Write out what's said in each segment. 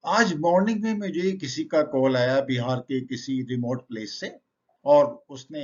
आज मॉर्निंग में मुझे किसी का कॉल आया बिहार के किसी रिमोट प्लेस से। और उसने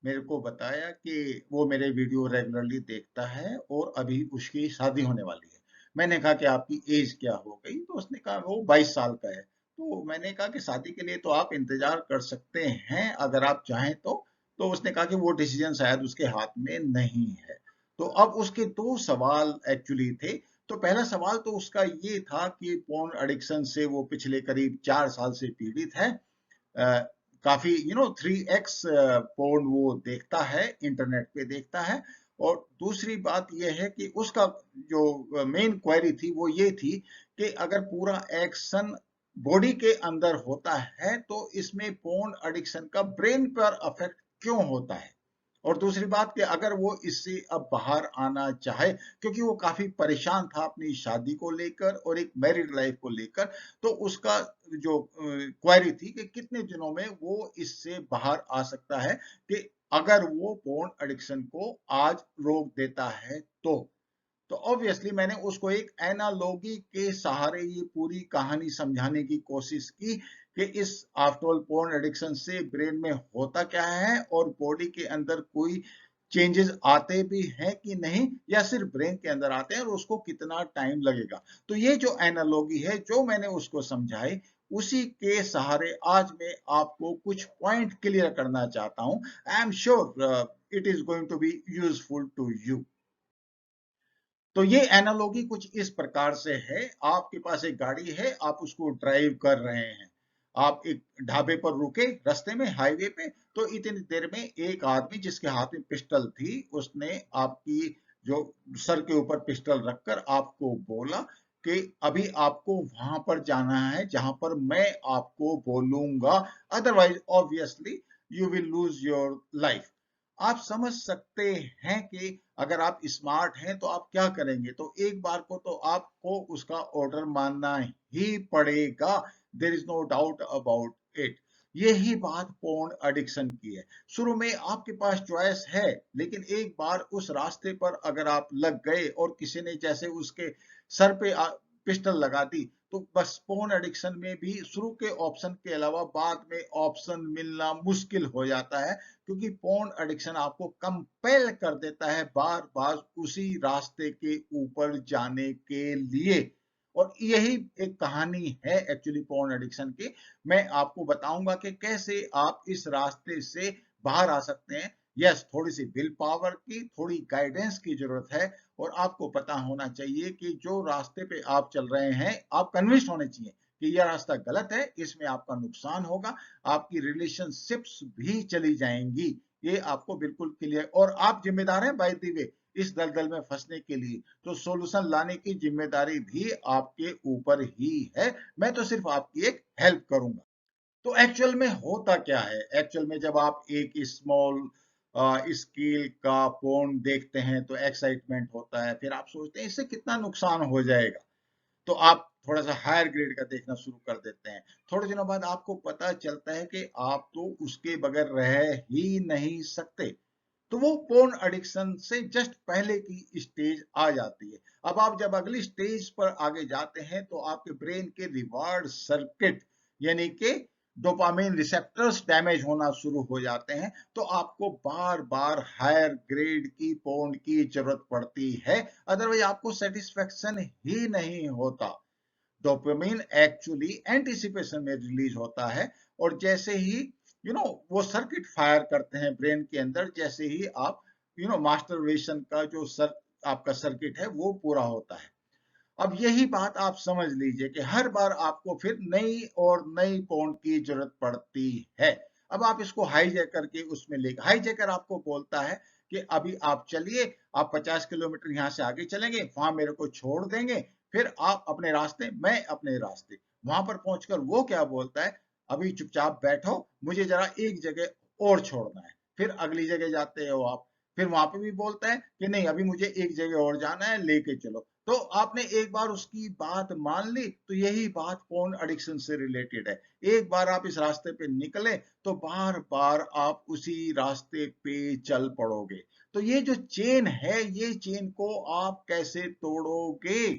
मेरे को बताया कि वो मेरे वीडियो रेगुलरली देखता है और अभी उसकी शादी होने वाली है। मैंने कहा कि आपकी एज क्या हो गई? तो उसने कहा वो 22 साल का है। तो मैंने कहा कि शादी के लिए तो आप इंतजार कर सकते हैं अगर आप चाहें तो उसने कहा कि वो डिसीजन शायद उसके हाथ में नहीं है। तो अब उसके दो सवाल एक्चुअली थे। तो पहला सवाल तो उसका ये था कि पोर्न एडिक्शन से वो पिछले करीब 4 साल से पीड़ित है। अ, काफी 3x पोर्न वो देखता है, इंटरनेट पे देखता है। और दूसरी बात ये है कि उसका जो मेन क्वेरी थी वो ये थी कि अगर पूरा एक्शन बॉडी के अंदर होता है तो इसमें पोर्न एडिक्शन का ब्रेन पर अफेक्ट क्यों होता है। और दूसरी बात कि अगर वो इससे अब बाहर आना चाहे, क्योंकि वो काफी परेशान था अपनी शादी को लेकर और एक मैरिड लाइफ को लेकर। तो उसका जो क्वेरी थी कि कितने दिनों में वो इससे बाहर आ सकता है, कि अगर वो पोर्न एडिक्शन को आज रोक देता है तो ऑब्वियसली मैंने उसको एक एनालॉजी के सहारे ये पूरी कहानी समझाने की कोशिश की कि इस आफ्टर ऑल पोर्न एडिक्शन से ब्रेन में होता क्या है और बॉडी के अंदर कोई चेंजेस आते भी हैं कि नहीं, या सिर्फ ब्रेन के अंदर आते हैं और उसको कितना टाइम लगेगा। तो ये जो एनालॉजी है जो मैंने उसको समझाई, उसी के सहारे आज मैं आपको कुछ पॉइंट क्लियर करना चाहता हूं। I am sure it is going to be useful to you. तो ये एनालॉजी कुछ इस प्रकार से है। आपके पास एक गाड़ी है, आप उसको ड्राइव कर रहे हैं। आप एक ढाबे पर रुके रास्ते में, हाईवे पे। तो इतनी देर में एक आदमी जिसके हाथ में पिस्टल थी, उसने आपकी जो सर के ऊपर पिस्टल रखकर आपको बोला कि अभी आपको वहां पर जाना है जहां पर मैं आपको बोलूंगा, otherwise obviously you will lose your life. आप समझ सकते हैं कि अगर आप स्मार्ट हैं तो आप क्या करेंगे। तो एक बार को तो आपको उसका ऑर्डर मानना ही पड़ेगा। There is no doubt about it. यही बात पोर्न एडिक्शन की है। शुरू में आपके पास चॉइस है, लेकिन एक बार उस रास्ते पर अगर आप लग गए और किसी ने जैसे उसके सर पे पिस्टल लगा दी, तो बस पोर्न एडिक्शन में भी शुरू के ऑप्शन के अलावा बाद में ऑप्शन मिलना मुश्किल हो जाता है। क्योंकि पोर्न एडिक्शन आपको कंपेल कर देता है बार बार उसी रास्ते के ऊपर जाने के लिए। और यही एक कहानी है एक्चुअली पोर्न एडिक्शन की। मैं आपको बताऊंगा कि कैसे आप इस रास्ते से बाहर आ सकते हैं। यस, थोड़ी सी विल पावर की, थोड़ी गाइडेंस की जरूरत है। और आपको पता होना चाहिए कि जो रास्ते पे आप चल रहे हैं, आप कन्विंस्ड होने चाहिए कि यह रास्ता गलत है, इसमें आपका नुकसान होगा, आपकी रिलेशनशिप्स भी चली जाएंगी। ये आपको बिल्कुल क्लियर, और आप जिम्मेदार हैं बाय द वे इस दलदल में फंसने के लिए। तो सॉल्यूशन लाने की जिम्मेदारी भी आपके ऊपर ही है। मैं तो सिर्फ आपकी एक हेल्प करूंगा। तो एक्चुअल में होता क्या है? एक्चुअल में जब आप एक स्मॉल स्केल का पोर्न देखते हैं तो एक्साइटमेंट होता है, फिर आप सोचते हैं इससे कितना नुकसान हो जाएगा, तो आप थोड़ा सा हायर ग्रेड का देखना शुरू कर देते हैं। थोड़े दिनों बाद आपको पता चलता है कि आप तो उसके बगैर रह ही नहीं सकते। तो वो पोर्न एडिक्शन से जस्ट पहले की स्टेज आ जाती है। अब आप जब अगली स्टेज पर आगे जाते हैं तो आपके ब्रेन के रिवार्ड सर्किट, यानी कि डोपामिन रिसेप्टर्स डैमेज होना शुरू हो जाते हैं। तो आपको बार बार हायर ग्रेड की पोर्न की जरूरत पड़ती है, अदरवाइज आपको सेटिस्फेक्शन ही नहीं होता। डोपामिन एक्चुअली एंटिसिपेशन में रिलीज होता है। और जैसे ही वो सर्किट फायर करते हैं ब्रेन के अंदर, जैसे ही आप मास्टरबेशन का जो आपका सर्किट है वो पूरा होता है। अब यही बात आप समझ लीजिए कि हर बार आपको फिर नई और नई पॉइंट की जरूरत पड़ती है। अब आप इसको हाईजैक करके उसमें ले, हाईजैकर आपको बोलता है कि अभी आप चलिए, आप 50 किलोमीटर यहाँ से आगे चलेंगे, वहां मेरे को छोड़ देंगे, फिर आप अपने रास्ते, मैं अपने रास्ते। वहां पर पहुंचकर वो क्या बोलता है, अभी चुपचाप बैठो, मुझे जरा एक जगह और छोड़ना है। फिर अगली जगह जाते हो आप, फिर वहां पे भी बोलता है कि नहीं अभी मुझे एक जगह और जाना है, लेके चलो। तो आपने एक बार उसकी बात मान ली, तो यही बात पोर्न एडिक्शन से रिलेटेड है। एक बार आप इस रास्ते पे निकले तो बार बार आप उसी रास्ते पे चल पड़ोगे। तो ये जो चेन है, ये चेन को आप कैसे तोड़ोगे?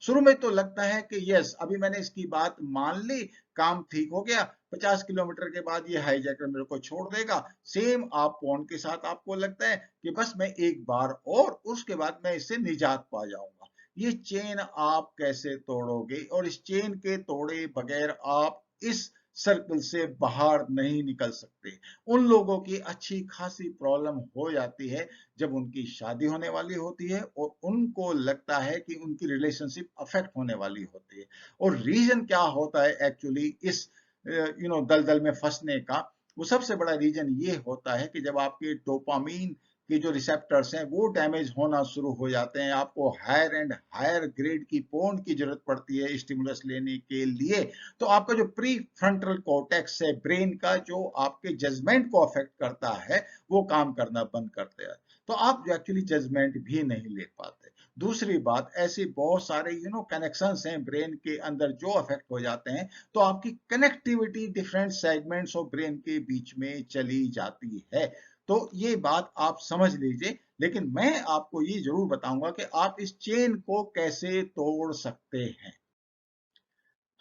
शुरू में तो लगता है कि यस, अभी मैंने इसकी बात मान ली, काम ठीक हो गया, 50 किलोमीटर के बाद ये हाईजैकर मेरे को छोड़ देगा। सेम आप फोन के साथ आपको लगता है कि बस मैं एक बार और, उसके बाद मैं इससे निजात पा जाऊंगा। ये चेन आप कैसे तोड़ोगे, और इस चेन के तोड़े बगैर आप इस सर्कल से बाहर नहीं निकल सकते। उन लोगों की अच्छी खासी प्रॉब्लम हो जाती है जब उनकी शादी होने वाली होती है और उनको लगता है कि उनकी रिलेशनशिप अफेक्ट होने वाली होती है। और रीजन क्या होता है एक्चुअली इस दलदल में फंसने का, वो सबसे बड़ा रीजन ये होता है कि जब आपके डोपामीन के जो रिसेप्टर्स हैं वो डैमेज होना शुरू हो जाते हैं, आपको हायर एंड हायर ग्रेड की पोर्न की जरूरत पड़ती है स्टिमुलस लेने के लिए। तो आपका जो प्री फ्रंटल कॉर्टेक्स है ब्रेन का, जो आपके जजमेंट को अफेक्ट करता है, वो काम करना बंद करते हैं। तो आप एक्चुअली जजमेंट भी नहीं ले पाते। दूसरी बात, ऐसे बहुत सारे कनेक्शंस हैं ब्रेन के अंदर जो अफेक्ट हो जाते हैं, तो आपकी connectivity different segments of brain के बीच में चली जाती है। तो ये बात आप समझ लीजिए, लेकिन मैं आपको ये जरूर बताऊंगा कि आप इस चेन को कैसे तोड़ सकते हैं।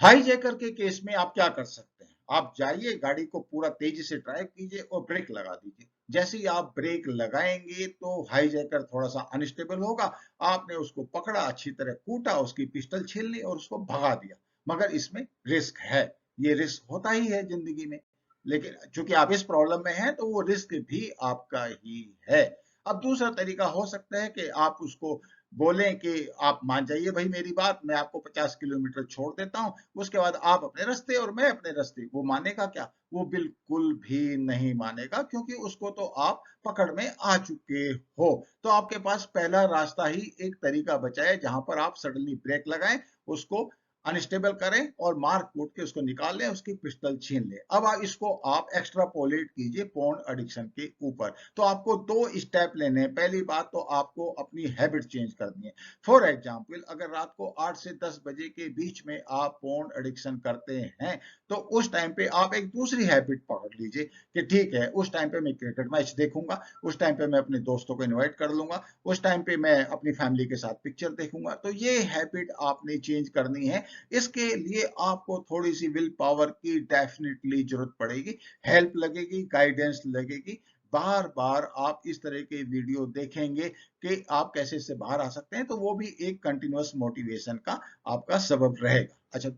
हाईजैकर के केस में आप क्या कर सकते हैं, आप जाइए, गाड़ी को पूरा तेजी से ड्राइव कीजिए और ब्रेक लगा दीजिए। जैसे ही आप ब्रेक लगाएंगे तो हाईजैकर थोड़ा सा अनस्टेबल होगा, आपने उसको पकड़ा, अच्छी तरह कूटा, उसकी पिस्टल छीन ली और उसको भगा दिया। मगर इसमें रिस्क है, ये रिस्क होता ही है जिंदगी में, लेकिन चूंकि आप इस प्रॉब्लम में हैं तो वो रिस्क भी आपका ही है। अब दूसरा तरीका हो सकता है कि आप उसको बोलें कि आप मान जाइए भाई मेरी बात, मैं आपको 50 किलोमीटर छोड़ देता हूं, उसके बाद आप अपने रास्ते और मैं अपने रास्ते। वो मानेगा क्या? वो बिल्कुल भी नहीं मानेगा, क्योंकि उसको तो आप पकड़ में आ चुके हो। तो आपके पास पहला रास्ता ही एक तरीका बचा है, जहां पर आप सडनली ब्रेक लगाएं, उसको अनस्टेबल करें और मार कूट के उसको निकाल लें, उसकी पिस्टल छीन लें। अब इसको आप एक्स्ट्रापोलेट कीजिए पोर्न एडिक्शन के ऊपर। तो आपको दो स्टेप लेने हैं। पहली बात तो आपको अपनी हैबिट चेंज करनी है। फॉर एग्जाम्पल, अगर रात को 8 से 10 बजे के बीच में आप पोर्न एडिक्शन करते हैं, तो उस टाइम पे आप एक दूसरी हैबिट पकड़ लीजिए कि ठीक है, उस टाइम पे मैं क्रिकेट मैच देखूंगा, उस टाइम पे मैं अपने दोस्तों को इन्वाइट कर लूंगा, उस टाइम पे मैं अपनी फैमिली के साथ पिक्चर देखूंगा। तो ये हैबिट आपने चेंज करनी है। इसके लिए आपको थोड़ी सी विल पावर की डेफिनेटली जरूरत पड़ेगी, हेल्प लगेगी, गाइडेंस लगेगी। बार बार आप इस तरह के वीडियो देखेंगे कि आप कैसे इससे बाहर आ सकते हैं, तो वो भी एक कंटिन्यूअस मोटिवेशन का आपका सबब रहेगा। अच्छा,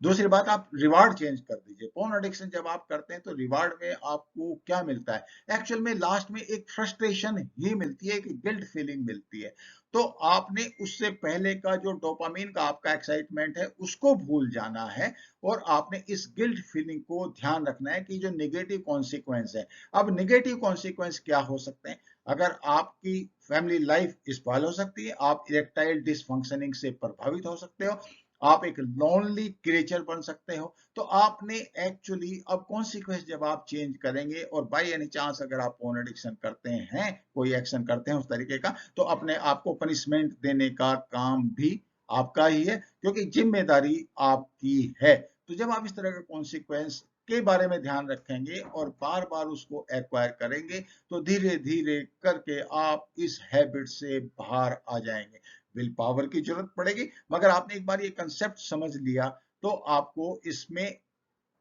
दूसरी बात आप रिवार्ड चेंज कर दीजिए। पोर्न एडिक्शन जब आप करते हैं तो रिवार्ड में आपको क्या मिलता है, एक्चुअल में लास्ट में एक फ्रस्ट्रेशन ही मिलती है, कि गिल्ट फीलिंग मिलती है। तो आपने उससे पहले का जो डोपामिन का आपका एक्साइटमेंट है उसको भूल जाना है, और आपने इस गिल्ट फीलिंग को ध्यान रखना है कि जो नेगेटिव कॉन्सिक्वेंस है। अब नेगेटिव कॉन्सिक्वेंस क्या हो सकते हैं? अगर आपकी फैमिली लाइफ स्पॉइल हो सकती है, आप इरेक्टाइल डिसफंक्शनिंग से प्रभावित हो सकते हो, आप एक लोनली क्रिएचर बन सकते हो। तो आपने एक्चुअली अब कॉन्सिक्वेंस जब आप चेंज करेंगे, और बाय एनी चांस अगर आप पोर्न एडिक्शन करते हैं, कोई एक्शन करते हैं उस तरीके का, तो अपने आप को पनिशमेंट देने का काम भी आपका ही है, क्योंकि जिम्मेदारी आपकी है। तो जब आप इस तरह का कॉन्सिक्वेंस के बारे में ध्यान रखेंगे और बार बार उसको एक्वायर करेंगे, तो धीरे धीरे करके आप इस हैबिट से बाहर आ जाएंगे। विल पावर की जरूरत पड़ेगी, मगर आपने एक बार ये कंसेप्ट समझ लिया तो आपको इसमें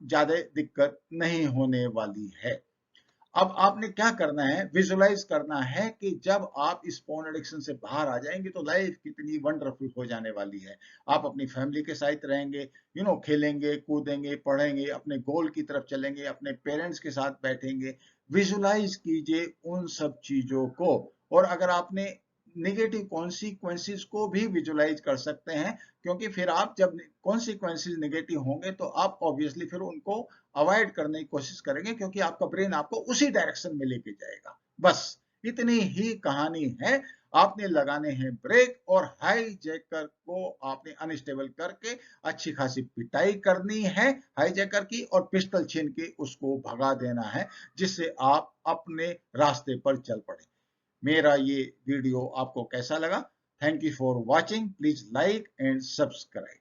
ज्यादा दिक्कत नहीं होने वाली है। अब आपने क्या करना है, विजुलाइज करना है कि जब आप इस पोर्न एडिक्शन से बाहर आ जाएंगे तो लाइफ कितनी वंडरफुल हो जाने वाली है। आप अपनी फैमिली के साथ रहेंगे, खेलेंगे, कूदेंगे, पढ़ेंगे, अपने गोल की तरफ चलेंगे, अपने पेरेंट्स के साथ बैठेंगे। विजुलाइज कीजिए उन सब चीजों को। और अगर आपने निगेटिव कॉन्सिक्वेंसेस को भी विजुलाइज कर सकते हैं, क्योंकि फिर आप जब कॉन्सिक्वेंसेस नेगेटिव होंगे तो आप ऑब्वियसली फिर उनको अवॉइड करने की कोशिश करेंगे, क्योंकि आपका ब्रेन आपको उसी डायरेक्शन में लेके जाएगा। बस इतनी ही कहानी है। आपने लगाने हैं ब्रेक, और हाईजैकर को आपने अनस्टेबल करके अच्छी खासी पिटाई करनी है हाईजैकर की, और पिस्टल छीन के उसको भगा देना है, जिससे आप अपने रास्ते पर चल पड़े। मेरा ये वीडियो आपको कैसा लगा? Thank you for watching. Please like and subscribe.